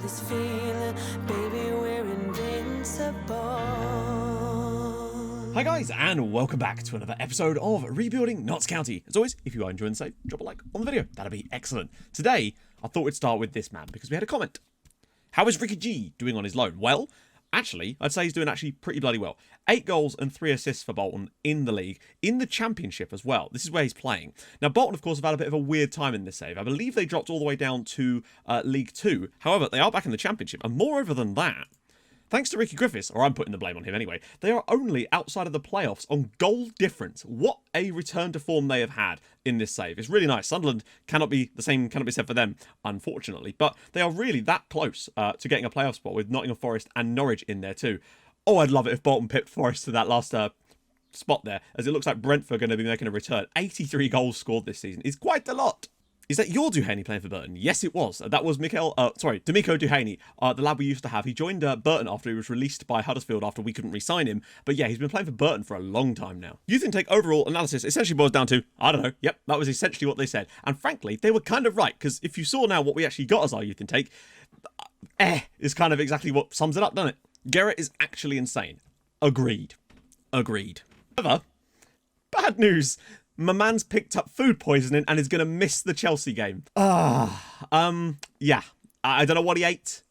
this feeling, baby, we're invincible. Hi guys, and welcome back to another episode of Rebuilding Notts County. As always, if you are enjoying the save, drop a like on the video. That'd be excellent. Today, I thought we'd start with this man because we had a comment. How is Ricky G doing on his loan? Well, actually, I'd say he's doing actually pretty bloody well. 8 goals and 3 assists for Bolton in the league, in the championship as well. This is where he's playing. Now, Bolton, of course, have had a bit of a weird time in this save. I believe they dropped all the way down to League 2. However, they are back in the championship, and moreover than that, thanks to Ricky Griffiths, or I'm putting the blame on him anyway, they are only outside of the playoffs on goal difference. What a return to form they have had in this save. It's really nice. Sunderland cannot be said for them, unfortunately. But they are really that close to getting a playoff spot with Nottingham Forest and Norwich in there too. Oh, I'd love it if Bolton pipped Forest to that last spot there, as it looks like Brentford are going to be making a return. 83 goals scored this season is quite a lot. Is that your Duhaney playing for Burton? Yes, it was. That was D'Amico Duhaney, the lad we used to have. He joined Burton after he was released by Huddersfield after we couldn't re-sign him. But yeah, he's been playing for Burton for a long time now. Youth Intake overall analysis essentially boils down to, I don't know, yep, that was essentially what they said. And frankly, they were kind of right, because if you saw now what we actually got as our Youth Intake, is kind of exactly what sums it up, doesn't it? Garrett is actually insane. Agreed. However, bad news. My man's picked up food poisoning and is going to miss the Chelsea game. Yeah. I don't know what he ate,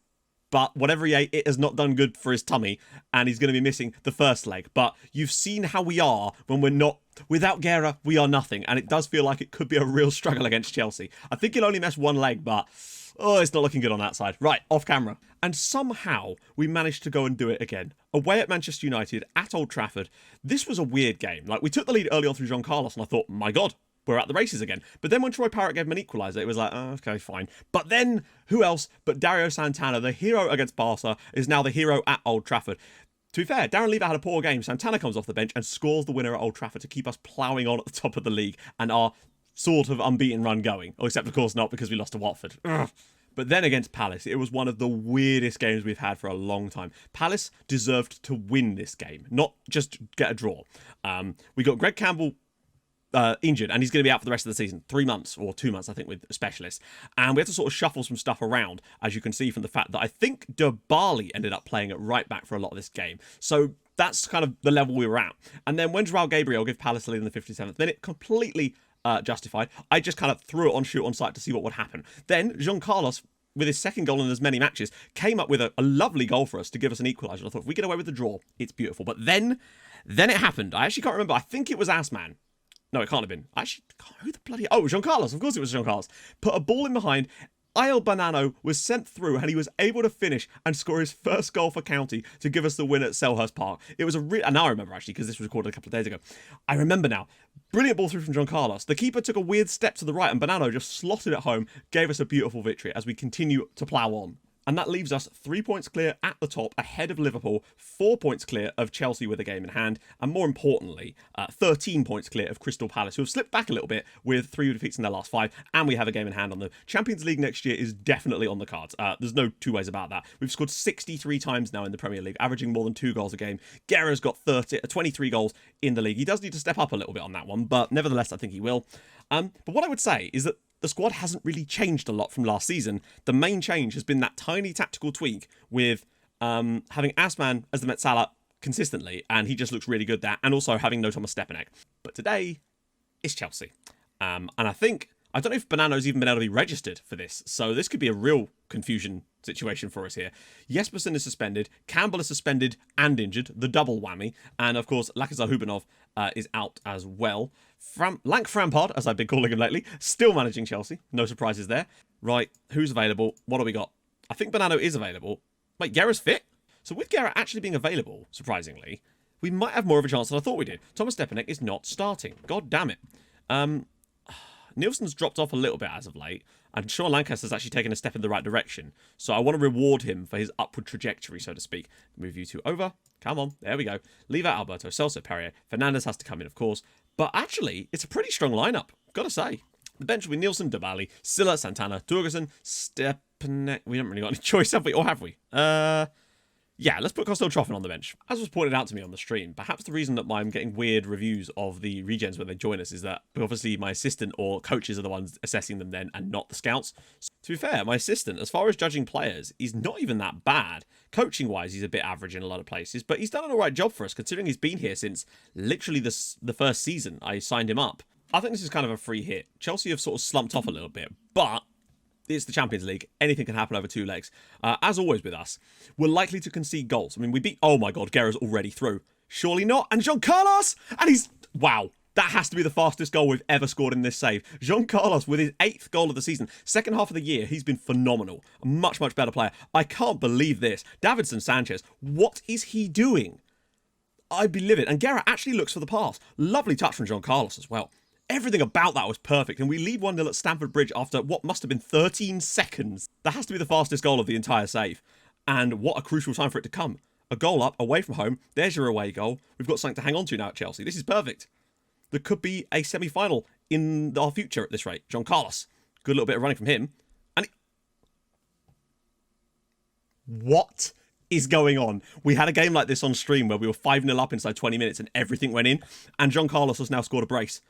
but whatever he ate, it has not done good for his tummy, and he's going to be missing the first leg. But you've seen how we are when we're not... Without Guerra, we are nothing, and it does feel like it could be a real struggle against Chelsea. I think he'll only miss one leg, but... Oh, it's not looking good on that side. Right, off camera. And somehow we managed to go and do it again. Away at Manchester United, at Old Trafford. This was a weird game. Like, we took the lead early on through Jean Carlos, and I thought, my God, we're at the races again. But then when Troy Parrott gave him an equaliser, it was like, oh, okay, fine. But then, who else but Dario Santana, the hero against Barca, is now the hero at Old Trafford. To be fair, Darren Lever had a poor game. Santana comes off the bench and scores the winner at Old Trafford to keep us ploughing on at the top of the league and our sort of unbeaten run going. Oh, except, of course, not because we lost to Watford. Ugh. But then against Palace, it was one of the weirdest games we've had for a long time. Palace deserved to win this game, not just get a draw. We got Greg Campbell injured, and he's going to be out for the rest of the season. 3 months, or 2 months, I think, with a specialist. And we had to sort of shuffle some stuff around, as you can see from the fact that I think Bali ended up playing at right back for a lot of this game. So that's kind of the level we were at. And then when Joao Gabriel gave Palace the lead in the 57th minute, completely... justified. I just kind of threw it on shoot on sight to see what would happen. Then Jean Carlos, with his second goal in as many matches, came up with a lovely goal for us to give us an equaliser. I thought, if we get away with the draw, it's beautiful. But then it happened. I actually can't remember. I think it was Asman. No, it can't have been. I actually can't. Who the bloody... Oh, Jean Carlos. Of course it was Jean Carlos. Put a ball in behind. Ayel Banano was sent through and he was able to finish and score his first goal for County to give us the win at Selhurst Park. It was and now I remember actually, because this was recorded a couple of days ago. I remember now. Brilliant ball through from Jean Carlos. The keeper took a weird step to the right and Banano just slotted it home, gave us a beautiful victory as we continue to plough on. And that leaves us 3 points clear at the top, ahead of Liverpool, 4 points clear of Chelsea with a game in hand, and more importantly, 13 points clear of Crystal Palace, who have slipped back a little bit with 3 defeats in their last 5, and we have a game in hand on the Champions League next year is definitely on the cards. There's no two ways about that. We've scored 63 times now in the Premier League, averaging more than 2 goals a game. Guerra's got 23 goals in the league. He does need to step up a little bit on that one, but nevertheless, I think he will. But what I would say is that the squad hasn't really changed a lot from last season. The main change has been that tiny tactical tweak with having Asman as the Metsala consistently, and he just looks really good there, and also having no Thomas Stepanek. But today, it's Chelsea. And I don't know if Banano's even been able to be registered for this, so this could be a real confusion situation for us here. Jespersen is suspended, Campbell is suspended and injured, the double whammy, and of course Lakazar Hubanov is out as well. Lank Frampard, as I've been calling him lately, still managing Chelsea, no surprises there. Right, who's available? What do we got? I think Banano is available. Wait, Guerra's fit? So with Guerra actually being available, surprisingly, we might have more of a chance than I thought we did. Thomas Stepanek is not starting. God damn it. Nielsen's dropped off a little bit as of late, and Sean Lancaster's actually taken a step in the right direction. So I want to reward him for his upward trajectory, so to speak. Move you two over. Come on, there we go. Leave out Alberto, Celso, Perrier. Fernandes has to come in, of course. But actually, it's a pretty strong lineup, gotta say. The bench will be Nielsen, Dabali, Silla, Santana, Torgerson, Stepanek. We haven't really got any choice, have we? Or have we? Yeah, let's put Costello Troffin on the bench. As was pointed out to me on the stream, perhaps the reason that I'm getting weird reviews of the regens when they join us is that obviously my assistant or coaches are the ones assessing them then and not the scouts. So, to be fair, my assistant, as far as judging players, is not even that bad. Coaching-wise, he's a bit average in a lot of places, but he's done an alright job for us considering he's been here since literally the first season I signed him up. I think this is kind of a free hit. Chelsea have sort of slumped off a little bit, but it's the Champions League. Anything can happen over 2 legs. As always with us, we're likely to concede goals. I mean, we beat... Oh my God, Guerra's already through. Surely not. And Jean Carlos! And he's... Wow. That has to be the fastest goal we've ever scored in this save. Jean Carlos with his 8th goal of the season. Second half of the year, he's been phenomenal. A much, much better player. I can't believe this. Davinson Sanchez, what is he doing? I'd be livid. And Guerra actually looks for the pass. Lovely touch from Jean Carlos as well. Everything about that was perfect, and we lead 1-0 at Stamford Bridge after what must have been 13 seconds. That has to be the fastest goal of the entire save. And what a crucial time for it to come. A goal up, away from home. There's your away goal. We've got something to hang on to now at Chelsea. This is perfect. There could be a semi-final in our future at this rate. Jean Carlos. Good little bit of running from him. And what is going on? We had a game like this on stream where we were 5-0 up inside 20 minutes and everything went in. And Jean Carlos has now scored a brace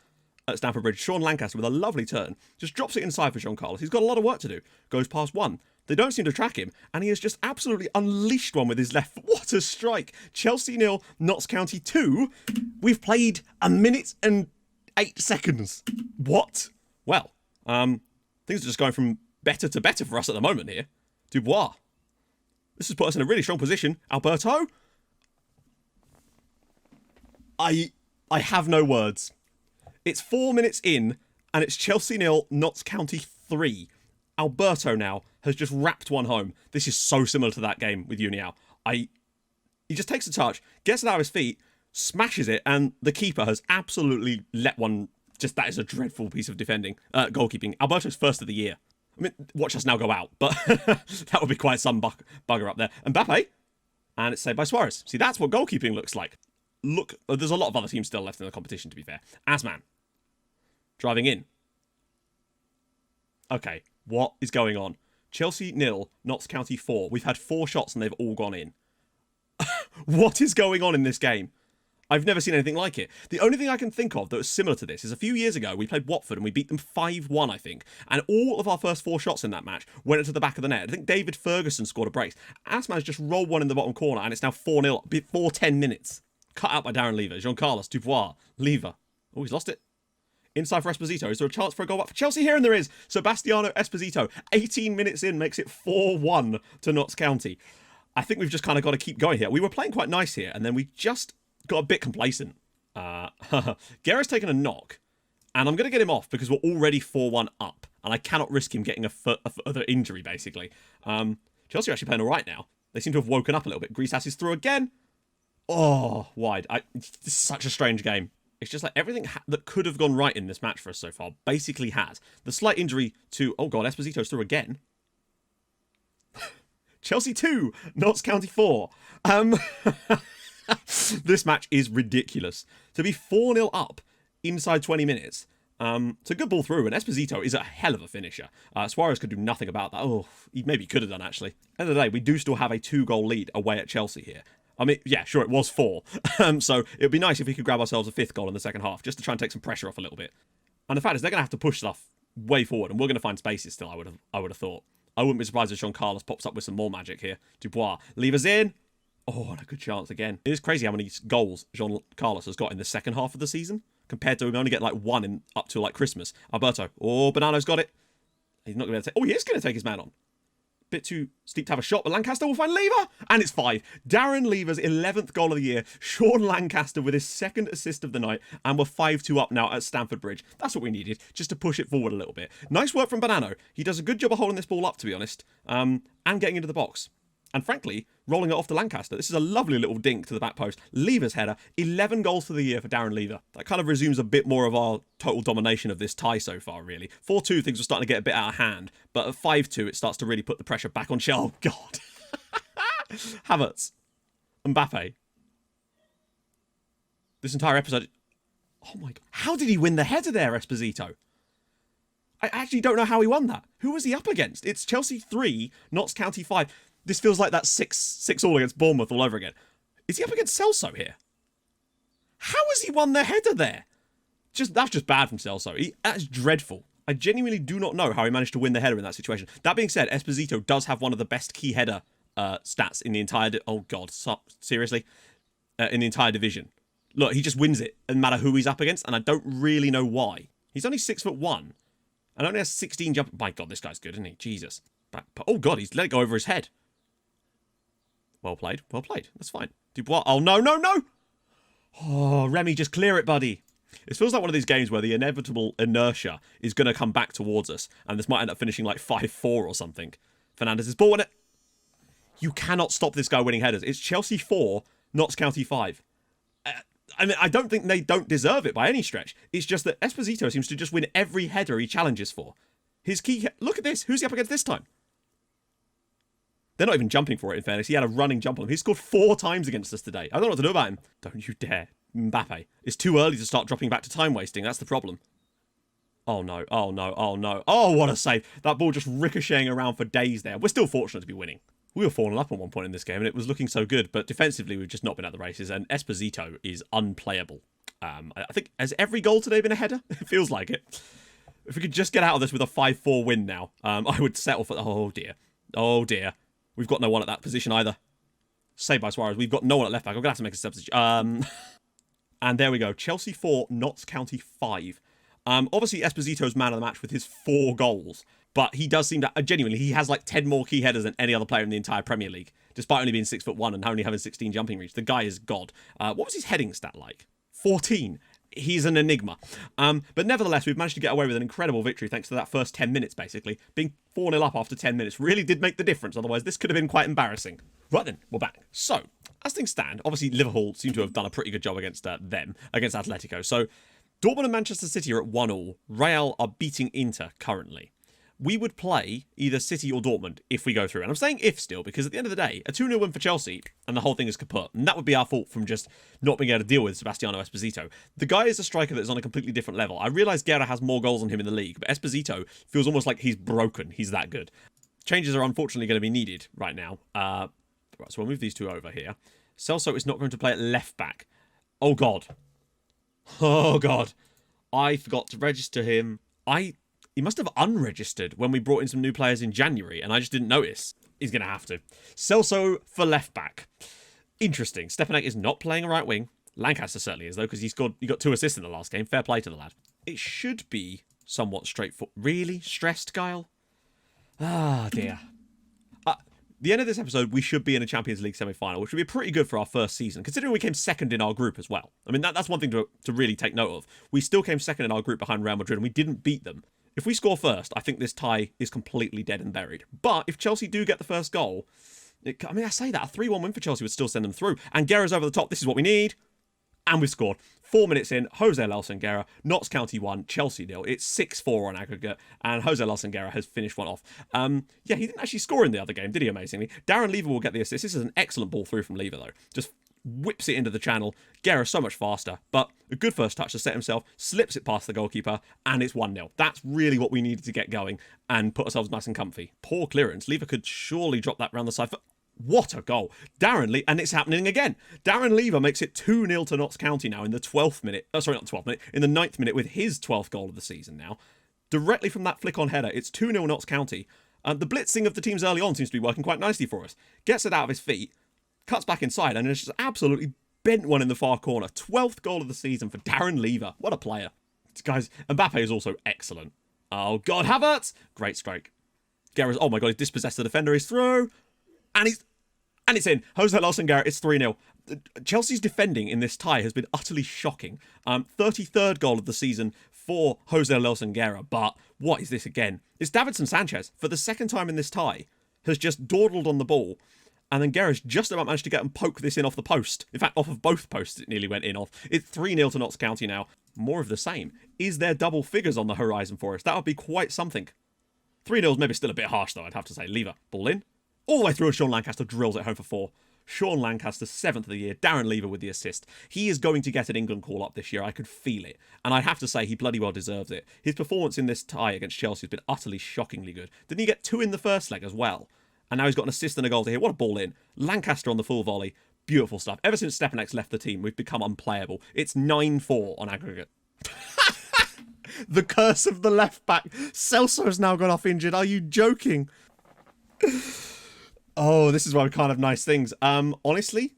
at Stamford Bridge. Sean Lancaster with a lovely turn. Just drops it inside for Jean Carlos. He's got a lot of work to do. Goes past one. They don't seem to track him. And he has just absolutely unleashed one with his left foot. What a strike. Chelsea 0, Notts County 2. We've played 1 minute and 8 seconds. What? Well, things are just going from better to better for us at the moment here. Dubois. This has put us in a really strong position. Alberto. I have no words. It's 4 minutes in, and it's Chelsea 0, Notts County 3. Alberto now has just wrapped one home. This is so similar to that game with Uniao. He just takes a touch, gets it out of his feet, smashes it, and the keeper has absolutely let one... Just that is a dreadful piece of defending, goalkeeping. Alberto's first of the year. I mean, watch us now go out, but that would be quite some bugger up there. Mbappe, and it's saved by Suarez. See, that's what goalkeeping looks like. Look, there's a lot of other teams still left in the competition, to be fair. Asman. Driving in. Okay, what is going on? Chelsea 0, Notts County 4. We've had 4 shots and they've all gone in. What is going on in this game? I've never seen anything like it. The only thing I can think of that was similar to this is a few years ago we played Watford and we beat them 5-1, I think. And all of our first 4 shots in that match went into the back of the net. I think David Ferguson scored a brace. Asman's just rolled one in the bottom corner and it's now 4-0 before 10 minutes. Cut out by Darren Lever. Jean Carlos, Dubois, Lever. Oh, he's lost it. Inside for Esposito. Is there a chance for a goal back for Chelsea here? And there is. Sebastiano Esposito, 18 minutes in, makes it 4-1 to Notts County. I think we've just kind of got to keep going here. We were playing quite nice here, and then we just got a bit complacent. Guerra's taken a knock, and I'm going to get him off because we're already 4-1 up, and I cannot risk him getting a further injury, basically. Chelsea are actually playing all right now. They seem to have woken up a little bit. Grisas is through again. Oh, wide. This is such a strange game. It's just like everything that could have gone right in this match for us so far basically has. The slight injury to... Oh, God, Esposito's through again. Chelsea 2, Notts County 4. This match is ridiculous. To be 4-0 up inside 20 minutes. It's a good ball through, and Esposito is a hell of a finisher. Suarez could do nothing about that. Oh, he maybe could have done, actually. End of the day, we do still have a 2-goal lead away at Chelsea here. I mean, yeah, sure, it was 4. So it would be nice if we could grab ourselves a 5th goal in the second half, just to try and take some pressure off a little bit. And the fact is, they're going to have to push stuff way forward, and we're going to find spaces still, I would have thought. I wouldn't be surprised if Jean Carlos pops up with some more magic here. Dubois, levers in. Oh, and a good chance again. It is crazy how many goals Jean Carlos has got in the second half of the season, compared to him only getting like 1 in up to like Christmas. Alberto. Oh, Bonanno's got it. He's not going to take... Oh, he is going to take his man on. Bit too steep to have a shot, but Lancaster will find Lever, and it's 5. Darren Lever's 11th goal of the year. Sean Lancaster with his 2nd assist of the night, and we're 5-2 up now at Stamford Bridge. That's what we needed, just to push it forward a little bit. Nice work from Bonanno. He does a good job of holding this ball up, to be honest, and getting into the box. And frankly, rolling it off to Lancaster. This is a lovely little dink to the back post. Lever's header, 11 goals for the year for Darren Lever. That kind of resumes a bit more of our total domination of this tie so far, really. 4-2, things are starting to get a bit out of hand. But at 5-2, it starts to really put the pressure back on Chelsea. Oh, God. Havertz. Mbappe. This entire episode... Oh, my God. How did he win the header there, Esposito? I actually don't know how he won that. Who was he up against? It's Chelsea 3, Notts County 5. This feels like that 6-all against Bournemouth all over again. Is he up against Celso here? How has he won the header there? That's just bad from Celso. That's dreadful. I genuinely do not know how he managed to win the header in that situation. That being said, Esposito does have one of the best key header stats in the entire... Oh, God. Seriously? In the entire division. Look, he just wins it, no matter who he's up against, and I don't really know why. He's only 6'1", and only has 16 jump... My God, this guy's good, isn't he? Jesus. Oh, God, he's let it go over his head. Well played. Well played. That's fine. Dubois... Oh, no, no, no! Oh, Remy, just clear it, buddy. It feels like one of these games where the inevitable inertia is going to come back towards us, and this might end up finishing like 5-4 or something. Fernandez is ball in it. You cannot stop this guy winning headers. It's Chelsea 4, Notts County 5. I mean, I don't think they don't deserve it by any stretch. It's just that Esposito seems to just win every header he challenges for. His key... Look at this. Who's he up against this time? They're not even jumping for it, in fairness. He had a running jump on him. He scored 4 times against us today. I don't know what to do about him. Don't you dare. Mbappe. It's too early to start dropping back to time wasting. That's the problem. Oh, no. Oh, no. Oh, no. Oh, what a save. That ball just ricocheting around for days there. We're still fortunate to be winning. We were falling up at one point in this game, and it was looking so good, but defensively, we've just not been at the races, and Esposito is unplayable. I think, has every goal today been a header? It feels like it. If we could just get out of this with a 5-4 win now, I would settle for... Oh, dear. Oh, dear. We've got no one at that position either. Saved by Suarez. We've got no one at left back. I'm going to have to make a substitution. And there we go. Chelsea 4, Notts County 5. Obviously, Esposito's man of the match with his 4 goals. But he does seem to... Genuinely, he has like 10 more key headers than any other player in the entire Premier League. Despite only being 6'1" and only having 16 jumping reach. The guy is God. What was his heading stat like? 14. He's an enigma. But nevertheless, we've managed to get away with an incredible victory thanks to that first 10 minutes, basically. Being 4-0 up after 10 minutes really did make the difference. Otherwise, this could have been quite embarrassing. Right then, we're back. So, as things stand, obviously Liverpool seem to have done a pretty good job against them, against Atletico. So, Dortmund and Manchester City are at 1-1. Real are beating Inter currently. We would play either City or Dortmund if we go through. And I'm saying if still, because at the end of the day, a 2-0 win for Chelsea, and the whole thing is kaput. And that would be our fault from just not being able to deal with Sebastiano Esposito. The guy is a striker that is on a completely different level. I realise Guerra has more goals than him in the league, but Esposito feels almost like he's broken. He's that good. Changes are unfortunately going to be needed right now. Right, so we'll move these two over here. Celso is not going to play at left back. Oh, God. Oh, God. I forgot to register him. He must have unregistered when we brought in some new players in January, and I just didn't notice. He's going to have to. Celso for left back. Interesting. Stepanek is not playing a right wing. Lancaster certainly is, though, because he got 2 assists in the last game. Fair play to the lad. It should be somewhat straightforward. Really? Stressed, Guile? Ah, dear. The end of this episode, we should be in a Champions League semi-final, which would be pretty good for our first season, considering we came second in our group as well. I mean, that's one thing to really take note of. We still came second in our group behind Real Madrid, and we didn't beat them. If we score first, I think this tie is completely dead and buried. But if Chelsea do get the first goal, I say that, a 3-1 win for Chelsea would still send them through. And Guerra's over the top. This is what we need. And we've scored. 4 minutes in, Jose Nelson Guerra, Notts County 1, Chelsea 0. It's 6-4 on aggregate, and Jose Nelson Guerra has finished one off. Yeah, he didn't actually score in the other game, did he, amazingly? Darren Lever will get the assist. This is an excellent ball through from Lever, though. Just whips it into the channel. Guerra so much faster, but a good first touch to set himself, slips it past the goalkeeper, and it's 1-0. That's really what we needed to get going and put ourselves nice and comfy. Poor clearance. Lever could surely drop that round the side. What a goal. Darren Lever, and it's happening again. Darren Lever makes it 2-0 to Notts County now in the 12th minute. Oh, sorry, not the 12th minute. In the 9th minute with his 12th goal of the season now. Directly from that flick-on header, it's 2-0 Notts County. The blitzing of the teams early on seems to be working quite nicely for us. Gets it out of his feet, cuts back inside, and it's just absolutely bent one in the far corner. 12th goal of the season for Darren Lever. What a player. Guys, Mbappe is also excellent. Oh, God, Havertz! Great strike. Guerra's, oh my God, he's dispossessed the defender. He's through. And it's in. Jose Nelson Guerra, it's 3-0. Chelsea's defending in this tie has been utterly shocking. 33rd goal of the season for Jose Nelson Guerra. But what is this again? It's Davinson Sanchez, for the second time in this tie, has just dawdled on the ball. And then Guerra's just about managed to get and poke this in off the post. In fact, off of both posts, it nearly went in off. It's 3-0 to Notts County now. More of the same. Is there double figures on the horizon for us? That would be quite something. 3-0's maybe still a bit harsh, though, I'd have to say. Lever, ball in. All the way through, and Sean Lancaster drills it home for 4. Sean Lancaster, 7th of the year. Darren Lever with the assist. He is going to get an England call-up this year. I could feel it. And I'd have to say he bloody well deserves it. His performance in this tie against Chelsea has been utterly shockingly good. Didn't he get 2 in the first leg as well? And now he's got an assist and a goal to here. What a ball in. Lancaster on the full volley. Beautiful stuff. Ever since Stepanek's left the team, we've become unplayable. It's 9-4 on aggregate. The curse of the left back. Celso has now gone off injured. Are you joking? Oh, this is why we can't have nice things. Honestly,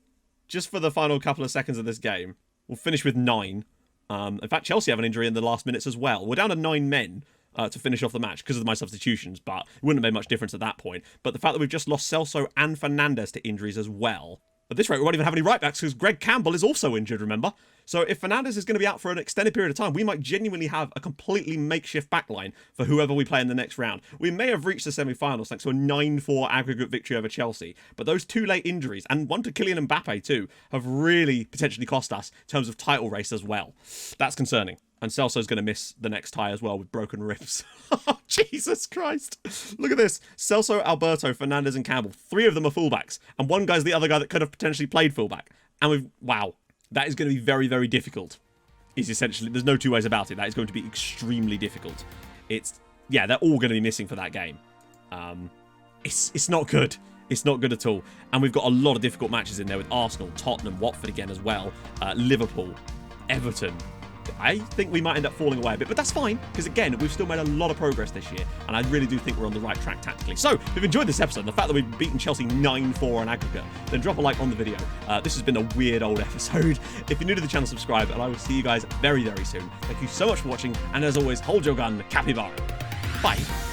just for the final couple of seconds of this game, we'll finish with 9. In fact, Chelsea have an injury in the last minutes as well. We're down to 9 men to finish off the match because of my substitutions, but it wouldn't have made much difference at that point. But the fact that we've just lost Celso and Fernandes to injuries as well. At this rate, we won't even have any right backs because Greg Campbell is also injured, remember? So if Fernandes is going to be out for an extended period of time, we might genuinely have a completely makeshift backline for whoever we play in the next round. We may have reached the semi-finals thanks to a 9-4 aggregate victory over Chelsea, but those 2 late injuries, and one to Kylian Mbappe too, have really potentially cost us in terms of title race as well. That's concerning. And Celso's going to miss the next tie as well with broken ribs. Oh, Jesus Christ. Look at this. Celso, Alberto, Fernandes and Campbell. 3 of them are fullbacks. And one guy's the other guy that could have potentially played fullback. And we've... Wow. That is going to be very, very difficult. Is essentially... There's no two ways about it. That is going to be extremely difficult. It's... Yeah, they're all going to be missing for that game. It's not good. It's not good at all. And we've got a lot of difficult matches in there with Arsenal, Tottenham, Watford again as well. Liverpool, Everton... I think we might end up falling away a bit, but that's fine, because again, we've still made a lot of progress this year, and I really do think we're on the right track tactically. So, if you've enjoyed this episode, the fact that we've beaten Chelsea 9-4 on aggregate, then drop a like on the video. This has been a weird old episode. If you're new to the channel, subscribe, and I will see you guys very, very soon. Thank you so much for watching, and as always, hold your gun, capybara. Bye.